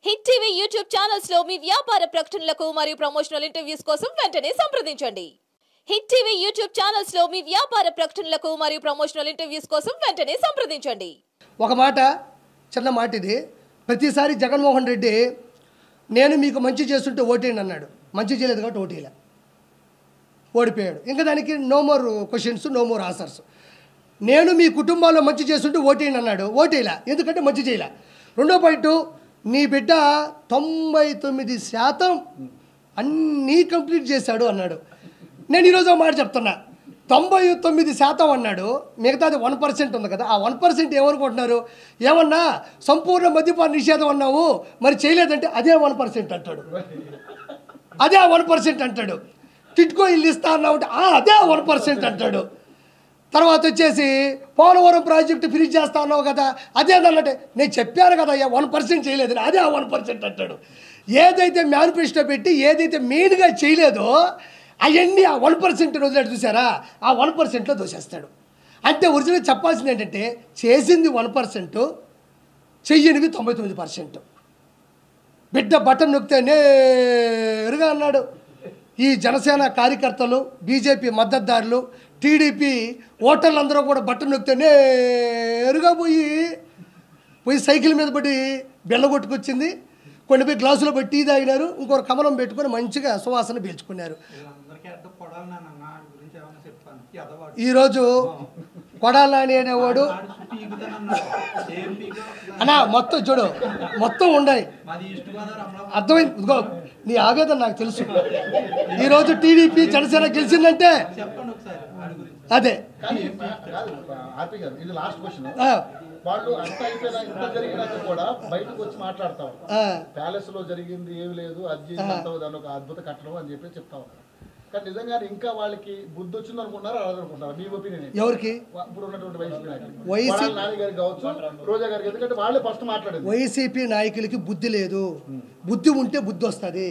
Hit TV YouTube channels లో మీ వ్యాపార ప్రకటనలకు మరియు ప్రమోషనల్ ఇంటర్వ్యూస్ కోసం వెంటనే సంప్రదించండి. హిట్ టీవీ యూట్యూబ్ ఛానల్స్ లో మీ వ్యాపార ప్రకటనలకు మరియు ప్రమోషనల్ ఇంటర్వ్యూస్ కోసం వెంటనే సంప్రదించండి. ఒక మాట, చిన్న మాట ఇది. ప్రతిసారి జగన్మోహన్ రెడ్డి నేను మీకు మంచి చేస్తుంటే ఓటేయండి అన్నాడు. మంచి చేయలేదు కాబట్టి ఓటేయలే, ఓడిపోయాడు. ఇంకా దానికి no more questions, no more answers. నేను మీ కుటుంబాల్లో మంచి చేస్తుంటే ఓటేయండి అన్నాడు, ఓటేయలే, ఎందుకంటే మంచి చేయలే. రెండో పాయింట్, నీ బిడ్డ 99% అన్నీ కంప్లీట్ చేశాడు అన్నాడు. నేను ఈరోజు ఒక మాట చెప్తున్నా, 99% అన్నాడు, మిగతాది 1% ఉంది కదా, ఆ 1% ఏమనుకుంటున్నారు? ఏమన్నా సంపూర్ణ మద్యపాన నిషేధం అన్నావు, మరి చేయలేదంటే అదే 1% అంటాడు, అదే 1% అంటాడు. టిట్కో ఇల్లు ఇస్తా అన్నావు అంటే అదే 1% అంటాడు. తర్వాత వచ్చేసి పోలవరం ప్రాజెక్టు ఫినిష్ చేస్తా అన్నావు కదా, అదేదన్నట్టే నేను చెప్పాను కదా 1% చేయలేదని, అదే 1% అంటాడు. ఏదైతే మేనిఫెస్టో పెట్టి ఏదైతే మెయిన్గా చేయలేదో అవన్నీ ఆ 1% రోజులు చూసారా, ఆ 1%లో దోసేస్తాడు. అంటే ఒరిజినల్ చెప్పాల్సింది ఏంటంటే చేసింది 1%, చెయ్యనివి 99%. బిడ్డ బటన్ నొక్కితే నేరుగా అన్నాడు. ఈ జనసేన కార్యకర్తలు, బీజేపీ మద్దతుదారులు, టీడీపీ ఓటర్లందరూ కూడా బట్టను నొక్కితే నేరుగా పోయి సైకిల్ మీద పడి బెల్ల కొట్టుకొచ్చింది. కొన్ని పోయి గ్లాసులో పెట్టి టీ తాగినారు, ఇంకొక కమలం పెట్టుకొని మంచిగా సువాసన పీల్చుకున్నారు. ఈరోజు కొడాలని అనేవాడు అన్నా మొత్తం చూడు, మొత్తం ఉన్నాయి, అర్థమైంది. ఇదిగో నీ ఆవేదన నాకు తెలుసు. ఈరోజు టీడీపీ జనసేన గెలిచిందంటే అదే. వాళ్ళు అంతా అయిపోయినా ఇంత జరిగినాక కూడా బయటకు వచ్చి మాట్లాడతాం, ప్యాలెస్ లో జరిగింది ఏమి లేదు, అది దాని ఒక అద్భుత కట్టడం అని చెప్పి చెప్తా ఉన్నారు. కానీ నిజంగానే ఇంకా వాళ్ళకి బుద్ధి వచ్చింది అనుకుంటున్నారా అనుకుంటున్నారు? మీ ఒపీనియన్ ఎవరికి? ఇప్పుడు ఉన్నటువంటి వైసీపీ నాయకులు కావచ్చు, రోజా గారికి, ఎందుకంటే వాళ్ళే ఫస్ట్ మాట్లాడేది. వైసీపీ నాయకులకి బుద్ధి లేదు. బుద్ధి ఉంటే బుద్ధి వస్తుంది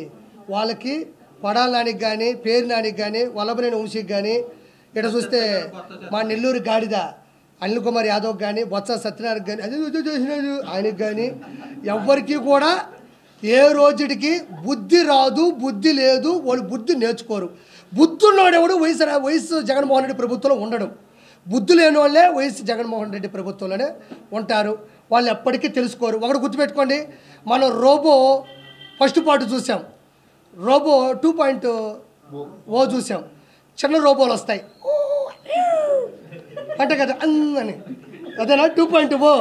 వాళ్ళకి. పడాల నానికి కానీ, పేరు నానికి కానీ, వల్లభనేని వంశీకి కానీ, ఇక్కడ చూస్తే మా నెల్లూరు గాడిద అనిల్ కుమార్ యాదవ్ కానీ, బొత్స సత్యనారాయణ కానీ, అది చేసినాడు ఆయనకి కానీ, ఎవరికి కూడా ఏ రోజుడికి బుద్ధి రాదు, బుద్ధి లేదు, వాళ్ళు బుద్ధి నేర్చుకోరు. బుద్ధి ఉన్నవాడెవడు వైఎస్ జగన్మోహన్ రెడ్డి ప్రభుత్వంలో ఉండడం. బుద్ధి లేని వాళ్ళే వైఎస్ జగన్మోహన్ రెడ్డి ప్రభుత్వంలోనే ఉంటారు. వాళ్ళు ఎప్పటికీ తెలుసుకోరు. ఒకటి గుర్తుపెట్టుకోండి, మనం రోబో ఫస్ట్ పార్ట్ చూసాం, రోబో 2.0 చూసాం. చిన్న రోబోలు వస్తాయి అంటే కదా అని, అదేనా 2.0.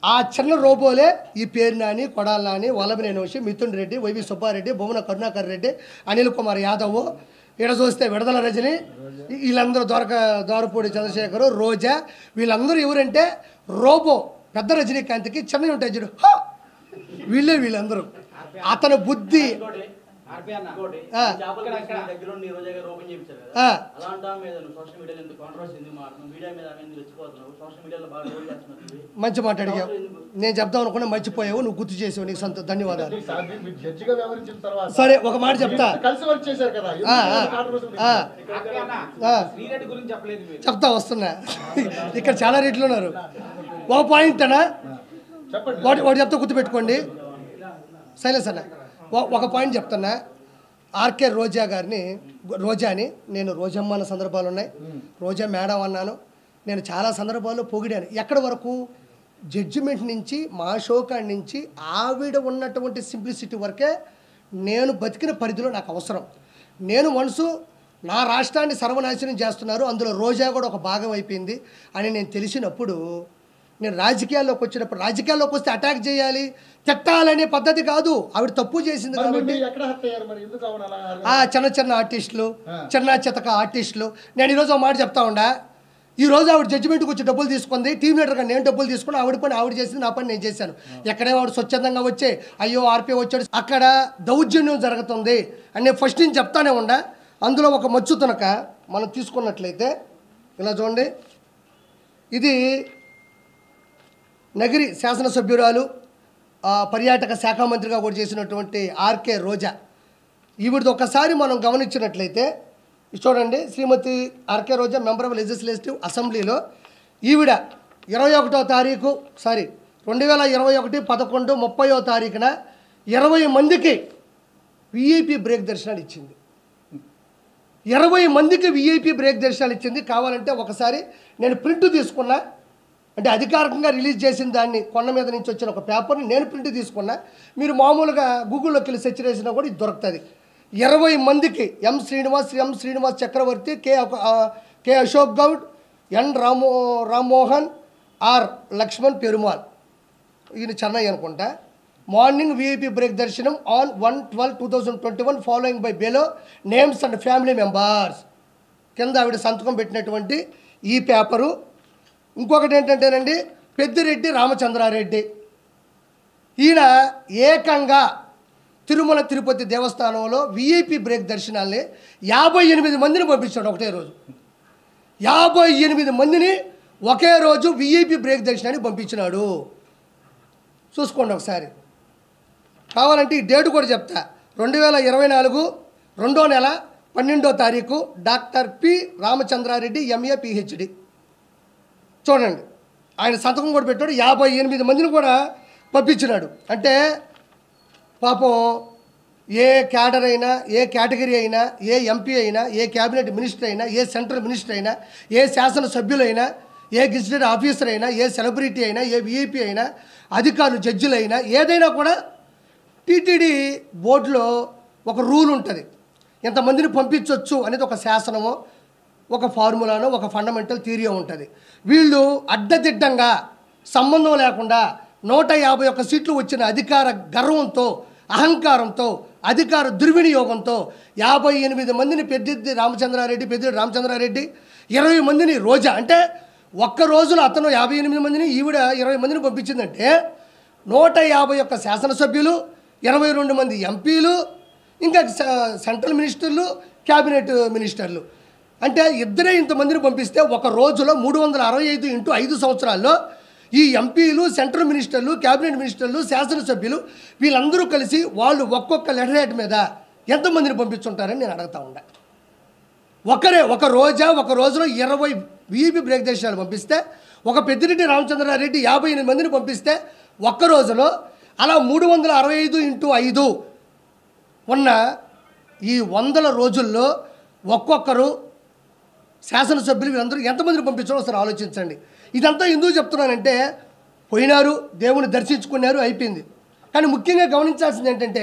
ఆ చిన్న రోబోలే ఈ పేరు నాని, కొడాల నాని, వల్లభనేని వంశీ, మిథున్ రెడ్డి, వైవి సుబ్బారెడ్డి, బొమ్మన కరుణాకర్ రెడ్డి, అనిల్ కుమార్ యాదవ్, ఇక్కడ చూస్తే విడుదల రజని, వీళ్ళందరూ దోరపూడి చంద్రశేఖరు, రోజా, వీళ్ళందరూ ఎవరంటే రోబో. పెద్ద రజనీకాంత్కి చిన్నవి ఉంటాయి చూడు, వీళ్ళందరూ. అతని బుద్ధి మంచి మాట అడిగావు. నేను చెప్దాం అనుకున్నా, మర్చిపోయావు, నువ్వు గుర్తు చేసావు, నీకు సంత ధన్యవాదాలు. సరే ఒక మాట చెప్తా, చెప్తా వస్తున్నా. ఇక్కడ చాలా రేట్లు ఉన్నారు. ఒక పాయింట్ అన్నా వాడు చెప్తా, గుర్తుపెట్టుకోండి. సైలెన్స్ అన్న, ఒక పాయింట్ చెప్తున్నా. ఆర్కే రోజాని నేను రోజమ్మ అన్న సందర్భాలు ఉన్నాయి, రోజా మేడం అన్నాను. నేను చాలా సందర్భాల్లో పొగిడాను. ఎక్కడి వరకు? జడ్జిమెంట్ నుంచి, మా షోకాడి నుంచి, ఆవిడ ఉన్నటువంటి సింప్లిసిటీ వరకే నేను బతికిన పరిధిలో నాకు అవసరం. నేను మనసు నా రాష్ట్రాన్ని సర్వనాశనం చేస్తున్నారు, అందులో రోజా కూడా ఒక భాగం అయిపోయింది అని నేను తెలిసినప్పుడు, నేను రాజకీయాల్లోకి వచ్చినప్పుడు, రాజకీయాల్లోకి వస్తే అటాక్ చేయాలి, తిట్టాలనే పద్ధతి కాదు. ఆవిడ తప్పు చేసింది కాబట్టి చిన్న ఆర్టిస్టులు, చిన్న చితక ఆర్టిస్టులు. నేను ఈరోజు ఒక మాట చెప్తా ఉండా, ఈరోజు ఆవిడ జడ్జిమెంట్కి వచ్చి డబ్బులు తీసుకుంది, టీం లీడర్గా నేను డబ్బులు తీసుకుని, ఆవిడ పని ఆవిడ చేసింది, నా పని నేను చేశాను. ఎక్కడే ఆవిడ స్వచ్ఛందంగా వచ్చే అయ్యో ఆర్పీ వచ్చాడు, అక్కడ దౌర్జన్యం జరుగుతుంది అని నేను ఫస్ట్ నుంచి చెప్తానే ఉండా. అందులో ఒక మచ్చు తునక మనం తీసుకున్నట్లయితే ఇలా చూడండి, ఇది నగిరి శాసనసభ్యురాలు, పర్యాటక శాఖ మంత్రిగా కూడా చేసినటువంటి ఆర్కే రోజా. ఈవిడిది ఒకసారి మనం గమనించినట్లయితే చూడండి, Shrimati R K Roja member of legislative అసెంబ్లీలో ఈవిడ 21వ తారీఖు 2021 11 30వ తారీఖున 20 మందికి విఐపి బ్రేక్ దర్శనాలు ఇచ్చింది. 20 మందికి విఐపి బ్రేక్ దర్శనాలు ఇచ్చింది. కావాలంటే ఒకసారి నేను ప్రింట్ తీసుకున్నా, అంటే అధికారికంగా రిలీజ్ చేసిన దాన్ని కొండ మీద నుంచి వచ్చిన ఒక పేపర్ని నేను ప్రింట్ తీసుకున్నా. మీరు మామూలుగా గూగుల్లోకి వెళ్ళి సెర్చ్ చేసినా కూడా ఇది దొరుకుతుంది. 20 మందికి M Srinivas Chakravarthi, K Ashok Goud, N Rammohan, R Lakshman Perumal, ఈయన చెన్నై అనుకుంటా. మార్నింగ్ విఐపి బ్రేక్ దర్శనం on 1/12/2021 following by below names and family members. కింద ఆవిడ సంతకం పెట్టినటువంటి ఈ పేపరు. ఇంకొకటి ఏంటంటేనండి, పెద్దిరెడ్డి రామచంద్రారెడ్డి, ఈయన ఏకంగా తిరుమల తిరుపతి దేవస్థానంలో విఐపి బ్రేక్ దర్శనాల్ని 58 మందిని పంపించాడు ఒకటే రోజు. 58 మందిని ఒకే రోజు విఐపి బ్రేక్ దర్శనానికి పంపించినాడు. చూసుకోండి ఒకసారి, కావాలంటే ఈ డేటు కూడా చెప్తా. 2024 2వ నెల 12వ తారీఖు doctor P Ramachandra Reddy MA PhD. చూడండి, ఆయన సంతకం కూడా పెట్టాడు. 58 మందిని కూడా పంపించినాడు. అంటే పాపం ఏ క్యాడర్ అయినా, ఏ కేటగిరీ అయినా, ఏ ఎంపీ అయినా, ఏ క్యాబినెట్ మినిస్టర్ అయినా, ఏ సెంట్రల్ మినిస్టర్ అయినా, ఏ శాసనసభ్యులైనా, ఏ గెజిటెడ్ ఆఫీసర్ అయినా, ఏ సెలబ్రిటీ అయినా, ఏ విఐపి అయినా, అధికారులు జడ్జిలైనా, ఏదైనా కూడా టీటీడీ బోర్డులో ఒక రూల్ ఉంటుంది. ఎంతమందిని పంపించవచ్చు అనేది ఒక శాసనమో, ఒక ఫార్ములానో, ఒక ఫండమెంటల్ థియరీ ఉంటుంది. వీళ్ళు అడ్డదిడ్డంగా సంబంధం లేకుండా 151 సీట్లు వచ్చిన అధికార గర్వంతో, అహంకారంతో, అధికార దుర్వినియోగంతో 58 మందిని పెద్దిరెడ్డి రామచంద్రారెడ్డి 20 మందిని రోజా, అంటే ఒక్క రోజులో అతను 58 మందిని, ఈవిడ 20 మందిని పంపించిందంటే 151 శాసనసభ్యులు, 22 మంది ఎంపీలు, ఇంకా సెంట్రల్ మినిస్టర్లు, క్యాబినెట్ మినిస్టర్లు, అంటే ఇద్దరే ఇంతమందిని పంపిస్తే ఒక రోజులో 365 × 5 సంవత్సరాల్లో ఈ ఎంపీలు, సెంట్రల్ మినిస్టర్లు, క్యాబినెట్ మినిస్టర్లు, శాసనసభ్యులు వీళ్ళందరూ కలిసి వాళ్ళు ఒక్కొక్క లెటర్ హెడ్ మీద ఎంతమందిని పంపించుంటారని నేను అడుగుతా ఉండా. ఒక రోజులో 20 విఐపి బ్రేక్ దర్శనాలు పంపిస్తే, ఒక పెద్దిరెడ్డి రామచంద్రారెడ్డి 58 మందిని పంపిస్తే ఒక్క రోజులో అలా 365 × 5 ఉన్న ఈ 100 రోజుల్లో ఒక్కొక్కరు శాసనసభ్యులు వీళ్ళందరూ ఎంతమందిని పంపించారో ఒకసారి ఆలోచించండి. ఇదంతా ఎందుకు చెప్తున్నానంటే, పోయినారు, దేవుని దర్శించుకున్నారు, అయిపోయింది. కానీ ముఖ్యంగా గమనించాల్సింది ఏంటంటే